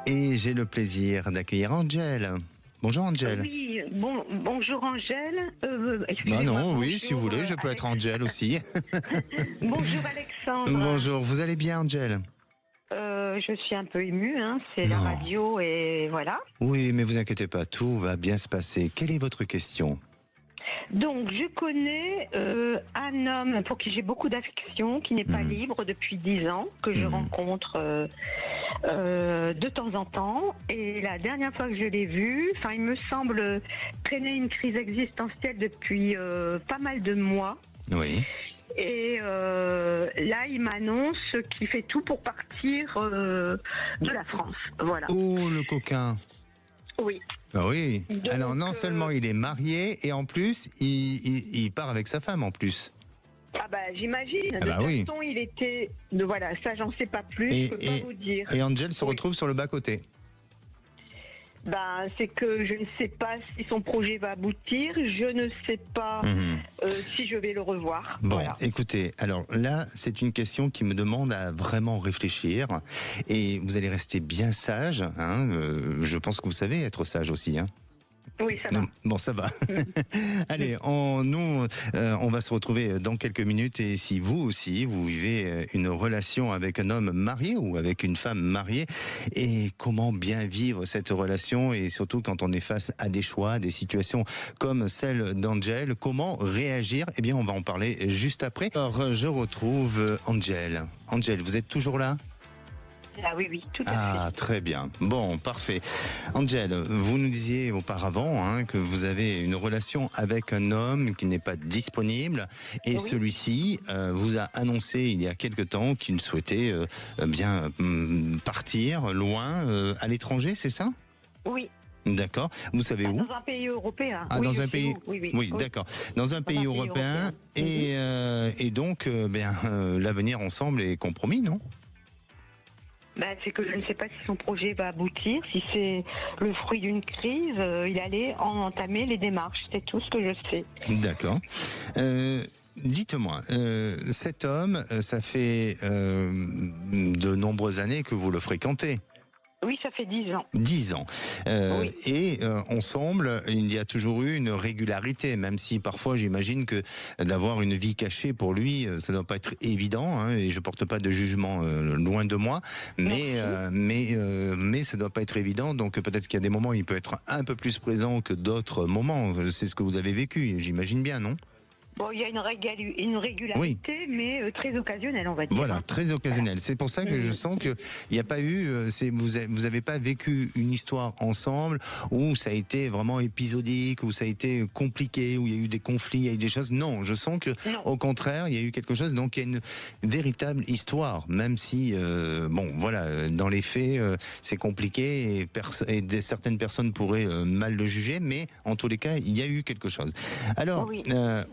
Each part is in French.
Et j'ai le plaisir d'accueillir Angèle. Bonjour Angèle. Oui, bonjour Angèle. Non, oui, bonjour, si vous voulez, je peux être Angèle aussi. Bonjour Alexandre. Bonjour, vous allez bien Angèle? Je suis un peu émue, c'est la radio et voilà. Oui, mais vous inquiétez pas, tout va bien se passer. Quelle est votre question? Donc, je connais un homme pour qui j'ai beaucoup d'affection, qui n'est pas libre depuis 10 ans, que je rencontre de temps en temps. Et la dernière fois que je l'ai vu, il me semble traîner une crise existentielle depuis pas mal de mois. Oui. Et là, il m'annonce qu'il fait tout pour partir de la France. Voilà. Oh, le coquin. Oui. Ah oui. Donc, alors non seulement il est marié et en plus il part avec sa femme en plus. Ah bah j'imagine. Ah bah de toute façon, il était. Voilà, ça j'en sais pas plus. Je peux pas vous dire. Et Angèle se retrouve sur le bas côté. C'est que je ne sais pas si son projet va aboutir. Je ne sais pas si je vais le revoir. Bon, voilà. Écoutez, alors là, c'est une question qui me demande à vraiment réfléchir. Et vous allez rester bien sage. Je pense que vous savez être sage aussi. Oui, ça va. Bon, ça va. Allez, on va se retrouver dans quelques minutes. Et si vous aussi, vous vivez une relation avec un homme marié ou avec une femme mariée, et comment bien vivre cette relation, et surtout quand on est face à des choix, des situations comme celle d'Angèle, comment réagir? Eh bien, on va en parler juste après. Alors, je retrouve Angèle. Angèle, vous êtes toujours là? Ah oui, tout à fait. Ah, très bien. Bon, parfait. Angèle, vous nous disiez auparavant que vous avez une relation avec un homme qui n'est pas disponible, et celui-ci vous a annoncé il y a quelque temps qu'il souhaitait partir loin à l'étranger, c'est ça? Oui. D'accord. Vous savez où? Dans un pays européen. Ah, oui, dans un pays. Oui, d'accord. Dans un pays européen. Et donc, l'avenir ensemble est compromis, non? C'est que je ne sais pas si son projet va aboutir, si c'est le fruit d'une crise. Il allait en entamer les démarches, c'est tout ce que je sais. D'accord. Dites-moi, cet homme, ça fait de nombreuses années que vous le fréquentez. Oui, ça fait 10 ans. 10 ans. Et ensemble, il y a toujours eu une régularité, même si parfois j'imagine que d'avoir une vie cachée pour lui, ça ne doit pas être évident, et je porte pas de jugement loin de moi, mais ça ne doit pas être évident, donc peut-être qu'il y a des moments où il peut être un peu plus présent que d'autres moments. C'est ce que vous avez vécu, j'imagine bien, non? Bon, il y a une régularité, mais très occasionnelle, on va dire. Voilà, très occasionnelle. C'est pour ça que je sens que il n'y a pas eu, vous avez pas vécu une histoire ensemble où ça a été vraiment épisodique, où ça a été compliqué, où il y a eu des conflits, il y a eu des choses. Non, je sens que, au contraire, il y a eu quelque chose. Donc, il y a une véritable histoire, même si, dans les faits, c'est compliqué et certaines personnes pourraient mal le juger, mais en tous les cas, il y a eu quelque chose. Alors,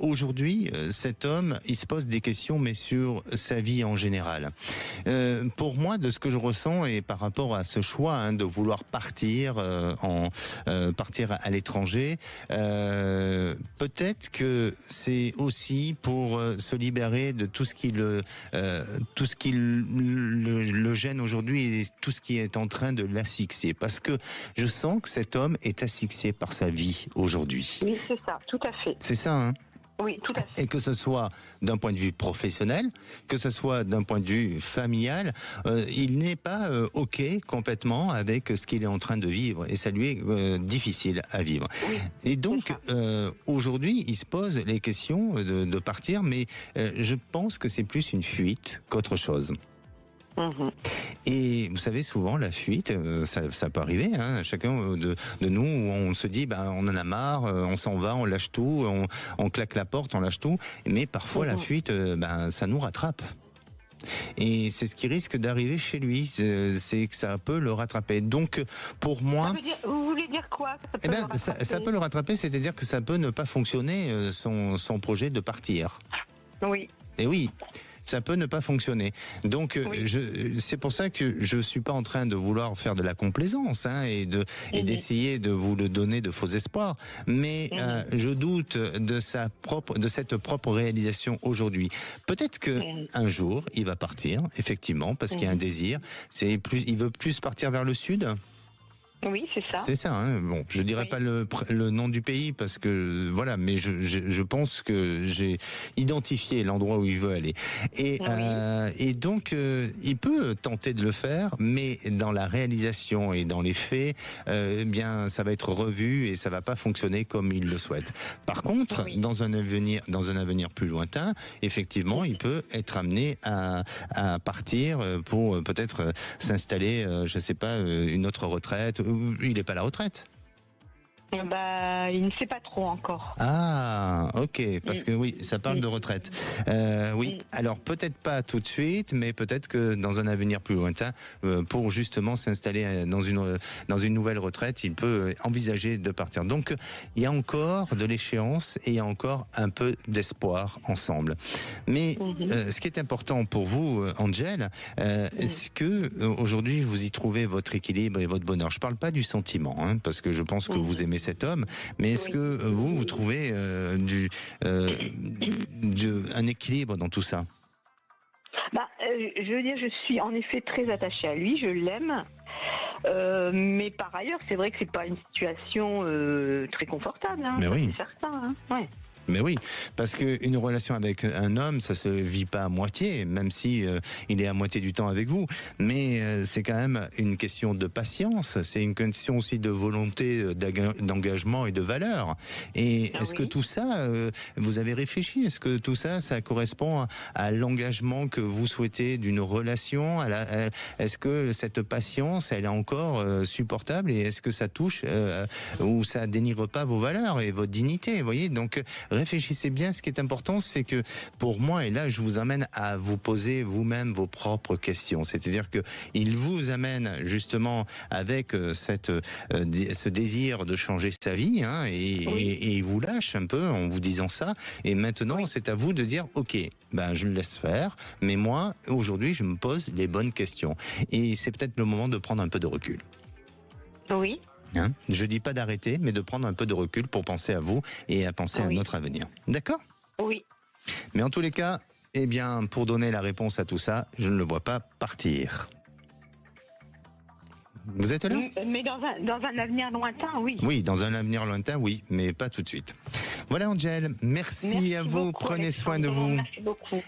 aujourd'hui, cet homme, il se pose des questions, mais sur sa vie en général. Pour moi, de ce que je ressens, et par rapport à ce choix de vouloir partir partir à l'étranger, peut-être que c'est aussi pour se libérer de tout ce qui le gêne aujourd'hui et tout ce qui est en train de l'asphyxier. Parce que je sens que cet homme est asphyxié par sa vie aujourd'hui. Oui, c'est ça, tout à fait. C'est ça, Oui, tout à fait. Et que ce soit d'un point de vue professionnel, que ce soit d'un point de vue familial, il n'est pas OK complètement avec ce qu'il est en train de vivre, et ça lui est difficile à vivre. Oui, et donc, aujourd'hui, il se pose les questions de partir, mais je pense que c'est plus une fuite qu'autre chose. Et vous savez, souvent la fuite, ça peut arriver, chacun de nous, on se dit on en a marre, on s'en va, on lâche tout, on claque la porte, on lâche tout, mais parfois la fuite, ça nous rattrape. Et c'est ce qui risque d'arriver chez lui, c'est que ça peut le rattraper. Donc pour moi, vous voulez dire quoi? Ça peut le rattraper, c'est-à-dire que ça peut ne pas fonctionner, son projet de partir. Oui. Et oui. ça peut ne pas fonctionner. Donc, Oui. c'est pour ça que je suis pas en train de vouloir faire de la complaisance et d'essayer de vous le donner de faux espoirs. Mais je doute de cette propre réalisation aujourd'hui. Peut-être que un jour, il va partir, effectivement, parce qu'il y a un désir. Il veut plus partir vers le sud. Oui, c'est ça. C'est ça. Hein. Bon, je dirais pas le nom du pays parce que voilà, mais je pense que j'ai identifié l'endroit où il veut aller. Et donc, il peut tenter de le faire, mais dans la réalisation et dans les faits, eh bien, ça va être revu et ça va pas fonctionner comme il le souhaite. Par contre, dans un avenir plus lointain, effectivement, il peut être amené à partir pour peut-être s'installer, je sais pas, une autre retraite. Il n'est pas à la retraite. Bah, il ne sait pas trop encore. Ah, ok, parce que oui, ça parle de retraite. Oui, alors peut-être pas tout de suite, mais peut-être que dans un avenir plus lointain, pour justement s'installer dans une nouvelle retraite, il peut envisager de partir. Donc, il y a encore de l'échéance et il y a encore un peu d'espoir ensemble. Mais ce qui est important pour vous, Angel, est-ce que aujourd'hui vous y trouvez votre équilibre et votre bonheur? Je parle pas du sentiment, hein, parce que je pense que vous aimez cet homme, mais est-ce que vous trouvez un équilibre dans tout ça? Je veux dire, je suis en effet très attachée à lui, je l'aime. Mais par ailleurs, c'est vrai que c'est pas une situation très confortable, hein, mais oui. c'est certain. Hein. Ouais. Mais oui, parce qu'une relation avec un homme, ça se vit pas à moitié, même si il est à moitié du temps avec vous. Mais c'est quand même une question de patience, c'est une question aussi de volonté, d'engagement et de valeur. Et est-ce que tout ça, vous avez réfléchi? Est-ce que tout ça, ça correspond à l'engagement que vous souhaitez d'une relation? Est-ce que cette patience, elle est encore supportable? Et est-ce que ça touche ou ça dénigre pas vos valeurs et votre dignité? Vous voyez, donc réfléchissez bien. Ce qui est important, c'est que pour moi, et là je vous amène à vous poser vous-même vos propres questions, c'est-à-dire que il vous amène justement avec ce désir de changer sa vie, hein, et il vous lâche un peu en vous disant ça, et maintenant c'est à vous de dire ok, ben je le laisse faire, mais moi aujourd'hui je me pose les bonnes questions, et c'est peut-être le moment de prendre un peu de recul. Oui. Hein, je dis pas d'arrêter, mais de prendre un peu de recul pour penser à vous et à penser à notre avenir. D'accord? Oui. Mais en tous les cas, eh bien, pour donner la réponse à tout ça, je ne le vois pas partir. Vous êtes là? Mais dans un avenir lointain, oui. Oui, dans un avenir lointain, oui, mais pas tout de suite. Voilà, Angel, merci à vous. Beaucoup, Prenez soin de vous. Merci beaucoup.